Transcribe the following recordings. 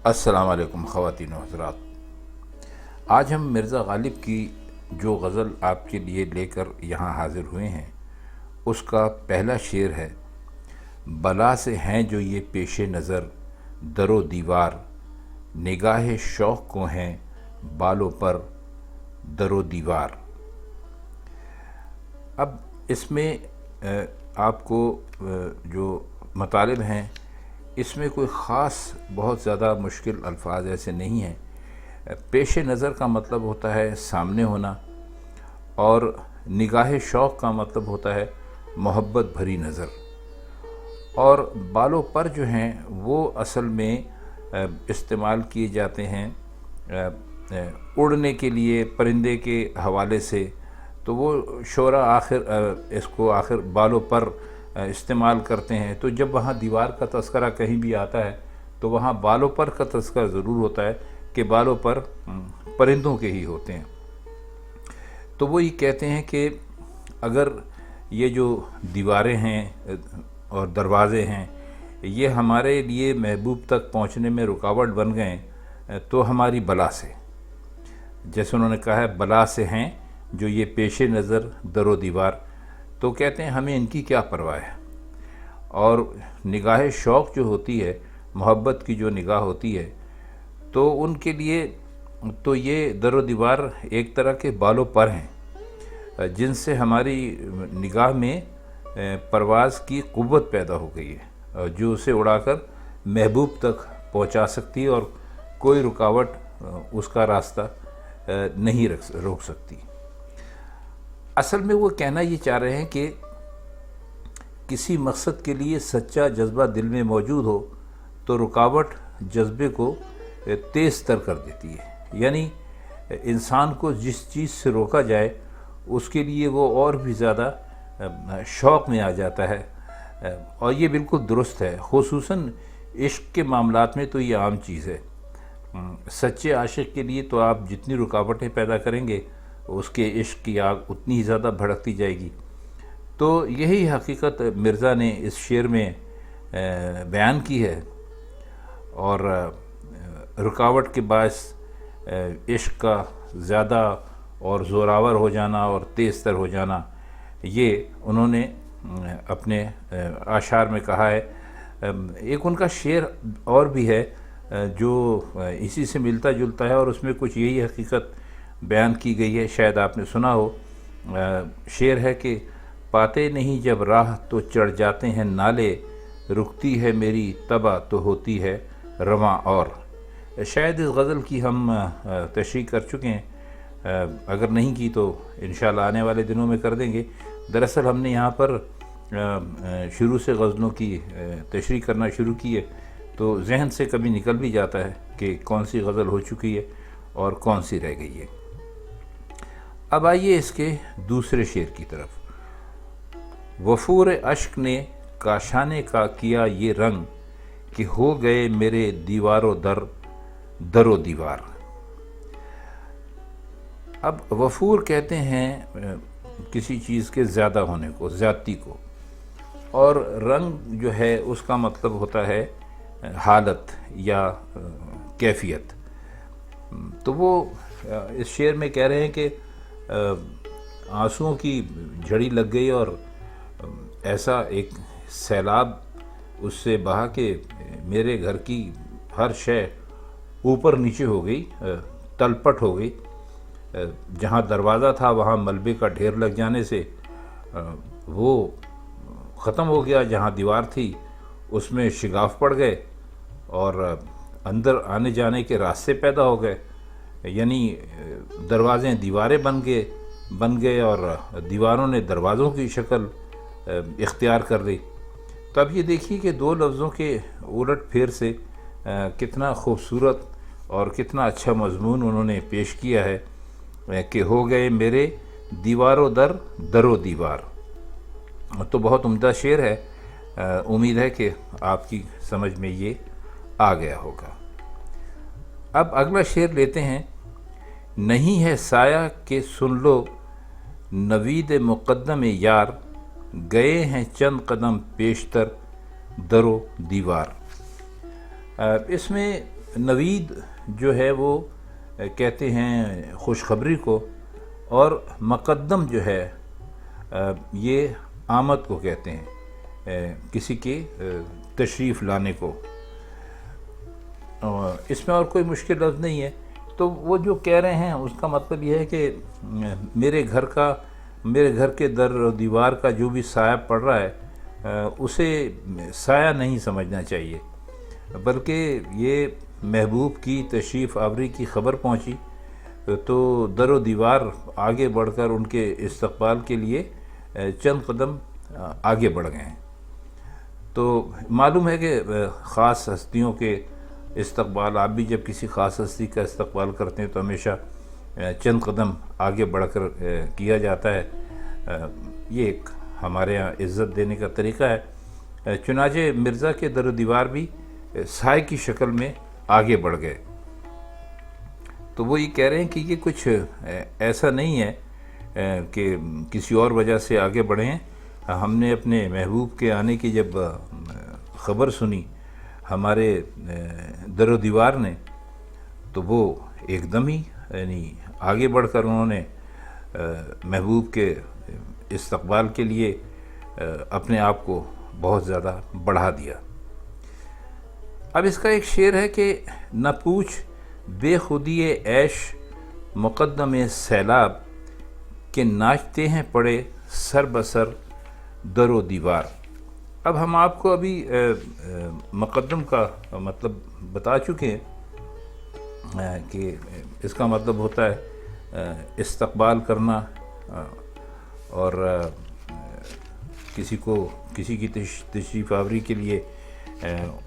السلام علیکم خواتین و حضرات، آج ہم مرزا غالب کی جو غزل آپ کے لیے لے کر یہاں حاضر ہوئے ہیں اس کا پہلا شعر ہے: بلا سے ہیں جو یہ پیش نظر در و دیوار، نگاہ شوق کو ہیں بالوں پر در و دیوار۔ اب اس میں آپ کو جو مطالب ہیں اس میں کوئی خاص بہت زیادہ مشکل الفاظ ایسے نہیں ہیں۔ پیش نظر کا مطلب ہوتا ہے سامنے ہونا، اور نگاہ شوق کا مطلب ہوتا ہے محبت بھری نظر، اور بالوں پر جو ہیں وہ اصل میں استعمال کیے جاتے ہیں اڑنے کے لیے، پرندے کے حوالے سے، تو وہ شعراء اس کو آخر بالوں پر استعمال کرتے ہیں۔ تو جب وہاں دیوار کا تذکرہ کہیں بھی آتا ہے تو وہاں بالوں پر کا تذکرہ ضرور ہوتا ہے کہ بالوں پر پرندوں کے ہی ہوتے ہیں۔ تو وہ یہ کہتے ہیں کہ اگر یہ جو دیواریں ہیں اور دروازے ہیں یہ ہمارے لیے محبوب تک پہنچنے میں رکاوٹ بن گئے تو ہماری بلا سے، جیسے انہوں نے کہا ہے بلا سے ہیں جو یہ پیش نظر در و دیوار، تو کہتے ہیں ہمیں ان کی کیا پرواہ ہے۔ اور نگاہ شوق جو ہوتی ہے، محبت کی جو نگاہ ہوتی ہے، تو ان کے لیے تو یہ در و دیوار ایک طرح کے بالوں پر ہیں جن سے ہماری نگاہ میں پرواز کی قوت پیدا ہو گئی ہے، جو اسے اڑا کر محبوب تک پہنچا سکتی ہے اور کوئی رکاوٹ اس کا راستہ نہیں روک سکتی۔ اصل میں وہ کہنا یہ چاہ رہے ہیں کہ کسی مقصد کے لیے سچا جذبہ دل میں موجود ہو تو رکاوٹ جذبے کو تیز تر کر دیتی ہے، یعنی انسان کو جس چیز سے روکا جائے اس کے لیے وہ اور بھی زیادہ شوق میں آ جاتا ہے، اور یہ بالکل درست ہے۔ خصوصاً عشق کے معاملات میں تو یہ عام چیز ہے۔ سچے عاشق کے لیے تو آپ جتنی رکاوٹیں پیدا کریں گے اس کے عشق کی آگ اتنی ہی زیادہ بھڑکتی جائے گی۔ تو یہی حقیقت مرزا نے اس شعر میں بیان کی ہے، اور رکاوٹ کے باعث عشق کا زیادہ اور زوراور ہو جانا اور تیز تر ہو جانا، یہ انہوں نے اپنے اشعار میں کہا ہے۔ ایک ان کا شعر اور بھی ہے جو اسی سے ملتا جلتا ہے، اور اس میں کچھ یہی حقیقت بیان کی گئی ہے، شاید آپ نے سنا ہو۔ شعر ہے کہ پاتے نہیں جب راہ تو چڑھ جاتے ہیں نالے، رکتی ہے میری طبع تو ہوتی ہے رواں اور۔ شاید اس غزل کی ہم تشریح کر چکے ہیں، اگر نہیں کی تو انشاءاللہ آنے والے دنوں میں کر دیں گے۔ دراصل ہم نے یہاں پر شروع سے غزلوں کی تشریح کرنا شروع کی ہے تو ذہن سے کبھی نکل بھی جاتا ہے کہ کون سی غزل ہو چکی ہے اور کون سی رہ گئی ہے۔ اب آئیے اس کے دوسرے شعر کی طرف۔ وفور اشک نے کاشانے کا کیا یہ رنگ، کہ ہو گئے میرے دیوار و در و دیوار۔ اب وفور کہتے ہیں کسی چیز کے زیادہ ہونے کو، زیادتی کو، اور رنگ جو ہے اس کا مطلب ہوتا ہے حالت یا کیفیت۔ تو وہ اس شعر میں کہہ رہے ہیں کہ آنسوؤں کی جھڑی لگ گئی اور ایسا ایک سیلاب اس سے بہا کہ میرے گھر کی ہر شے اوپر نیچے ہو گئی، تلپٹ ہو گئی۔ جہاں دروازہ تھا وہاں ملبے کا ڈھیر لگ جانے سے وہ ختم ہو گیا، جہاں دیوار تھی اس میں شگاف پڑ گئے اور اندر آنے جانے کے راستے پیدا ہو گئے، یعنی دروازے دیواریں بن گئے اور دیواروں نے دروازوں کی شکل اختیار کر لی۔ تو اب یہ دیکھیے کہ دو لفظوں کے الٹ پھیر سے کتنا خوبصورت اور کتنا اچھا مضمون انہوں نے پیش کیا ہے کہ ہو گئے میرے دیوار و در و دیوار۔ تو بہت عمدہ شعر ہے، امید ہے کہ آپ کی سمجھ میں یہ آ گیا ہوگا۔ اب اگلا شعر لیتے ہیں۔ نہیں ہے سایہ کہ سن لو نوید مقدم یار، گئے ہیں چند قدم پیشتر در و دیوار۔ اس میں نوید جو ہے وہ کہتے ہیں خوشخبری کو، اور مقدم جو ہے یہ آمد کو کہتے ہیں، کسی کے تشریف لانے کو۔ اس میں اور کوئی مشکل لفظ نہیں ہے۔ تو وہ جو کہہ رہے ہیں اس کا مطلب یہ ہے کہ میرے گھر کے در و دیوار کا جو بھی سایہ پڑ رہا ہے اسے سایہ نہیں سمجھنا چاہیے، بلکہ یہ محبوب کی تشریف آوری کی خبر پہنچی تو در و دیوار آگے بڑھ کر ان کے استقبال کے لیے چند قدم آگے بڑھ گئے ہیں۔ تو معلوم ہے کہ خاص ہستیوں کے استقبال، آپ بھی جب کسی خاص ہستی کا استقبال کرتے ہیں تو ہمیشہ چند قدم آگے بڑھ کر کیا جاتا ہے، یہ ایک ہمارے یہاں عزت دینے کا طریقہ ہے۔ چنانچہ مرزا کے در و دیوار بھی سائے کی شکل میں آگے بڑھ گئے۔ تو وہ یہ کہہ رہے ہیں کہ یہ کچھ ایسا نہیں ہے کہ کسی اور وجہ سے آگے بڑھے ہیں۔ ہم نے اپنے محبوب کے آنے کی جب خبر سنی ہمارے در و دیوار نے، تو وہ ایک دم ہی یعنی آگے بڑھ کر انہوں نے محبوب کے استقبال کے لیے اپنے آپ کو بہت زیادہ بڑھا دیا۔ اب اس کا ایک شعر ہے کہ نہ پوچھ بے خودی عیش مقدم سیلاب، کہ ناچتے ہیں پڑے سر بسر در و دیوار۔ اب ہم آپ کو ابھی مقدم کا مطلب بتا چکے ہیں کہ اس کا مطلب ہوتا ہے استقبال کرنا، اور کسی کی تشریف آوری کے لیے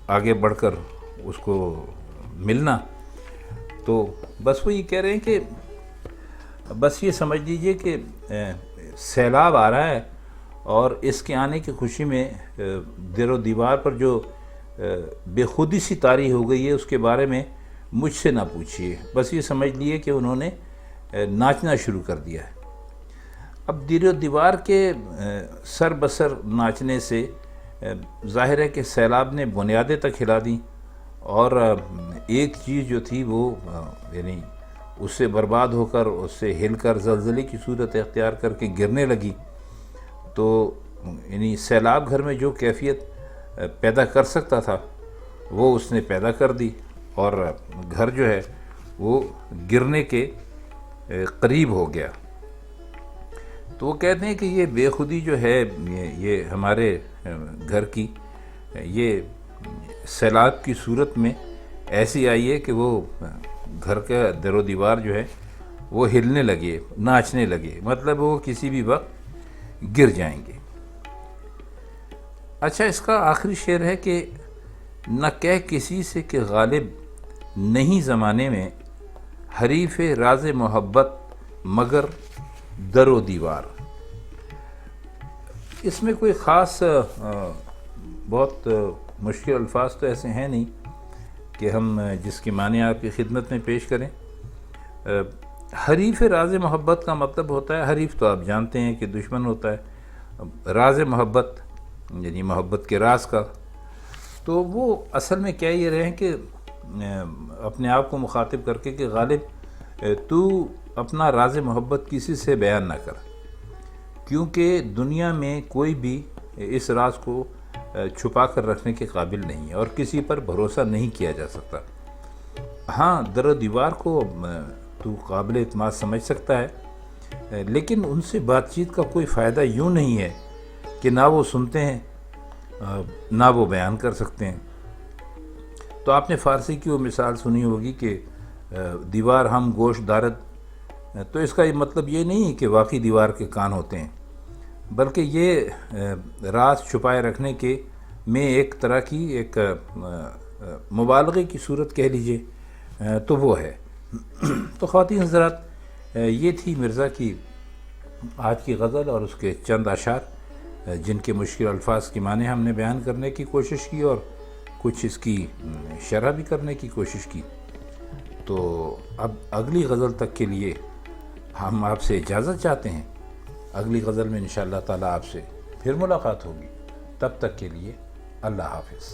آگے بڑھ کر اس کو ملنا۔ تو بس وہ یہ کہہ رہے ہیں کہ بس یہ سمجھ لیجئے کہ سیلاب آ رہا ہے، اور اس کے آنے کی خوشی میں در و دیوار پر جو بے خودی سی طاری ہو گئی ہے اس کے بارے میں مجھ سے نہ پوچھیے، بس یہ سمجھ لیے کہ انہوں نے ناچنا شروع کر دیا ہے۔ اب در و دیوار کے سر بسر ناچنے سے ظاہر ہے کہ سیلاب نے بنیادیں تک ہلا دیں، اور ایک چیز جو تھی وہ یعنی اس سے برباد ہو کر، اس سے ہل کر زلزلے کی صورت اختیار کر کے گرنے لگی۔ تو یعنی سیلاب گھر میں جو کیفیت پیدا کر سکتا تھا وہ اس نے پیدا کر دی، اور گھر جو ہے وہ گرنے کے قریب ہو گیا۔ تو وہ کہتے ہیں کہ یہ بے خودی جو ہے یہ ہمارے گھر کی، یہ سیلاب کی صورت میں ایسی آئی ہے کہ وہ گھر کا در و دیوار جو ہے وہ ہلنے لگے، ناچنے لگے، مطلب وہ کسی بھی وقت گر جائیں گے۔ اچھا، اس کا آخری شعر ہے کہ نہ کہہ کسی سے کہ غالب نہیں زمانے میں، حریف راز محبت مگر در و دیوار۔ اس میں کوئی خاص بہت مشکل الفاظ تو ایسے ہیں نہیں کہ ہم جس کی معنی آپ کی خدمت میں پیش کریں۔ حریف راز محبت کا مطلب ہوتا ہے، حریف تو آپ جانتے ہیں کہ دشمن ہوتا ہے، راز محبت یعنی محبت کے راز کا۔ تو وہ اصل میں کہہ یہ رہے ہیں کہ اپنے آپ کو مخاطب کر کے کہ غالب تو اپنا راز محبت کسی سے بیان نہ کر، کیونکہ دنیا میں کوئی بھی اس راز کو چھپا کر رکھنے کے قابل نہیں ہے، اور کسی پر بھروسہ نہیں کیا جا سکتا۔ ہاں، در و دیوار کو تو قابل اعتماد سمجھ سکتا ہے، لیکن ان سے بات چیت کا کوئی فائدہ یوں نہیں ہے کہ نہ وہ سنتے ہیں نہ وہ بیان کر سکتے ہیں۔ تو آپ نے فارسی کی وہ مثال سنی ہوگی کہ دیوار ہم گوشت دارد، تو اس کا مطلب یہ نہیں ہے کہ واقعی دیوار کے کان ہوتے ہیں، بلکہ یہ راز چھپائے رکھنے کے میں ایک طرح کی ایک مبالغے کی صورت کہہ لیجئے تو وہ ہے۔ تو خواتین حضرات، یہ تھی مرزا کی آج کی غزل اور اس کے چند اشعار، جن کے مشکل الفاظ کی معنی ہم نے بیان کرنے کی کوشش کی اور کچھ اس کی شرح بھی کرنے کی کوشش کی۔ تو اب اگلی غزل تک کے لیے ہم آپ سے اجازت چاہتے ہیں۔ اگلی غزل میں انشاءاللہ تعالی آپ سے پھر ملاقات ہوگی، تب تک کے لیے اللہ حافظ۔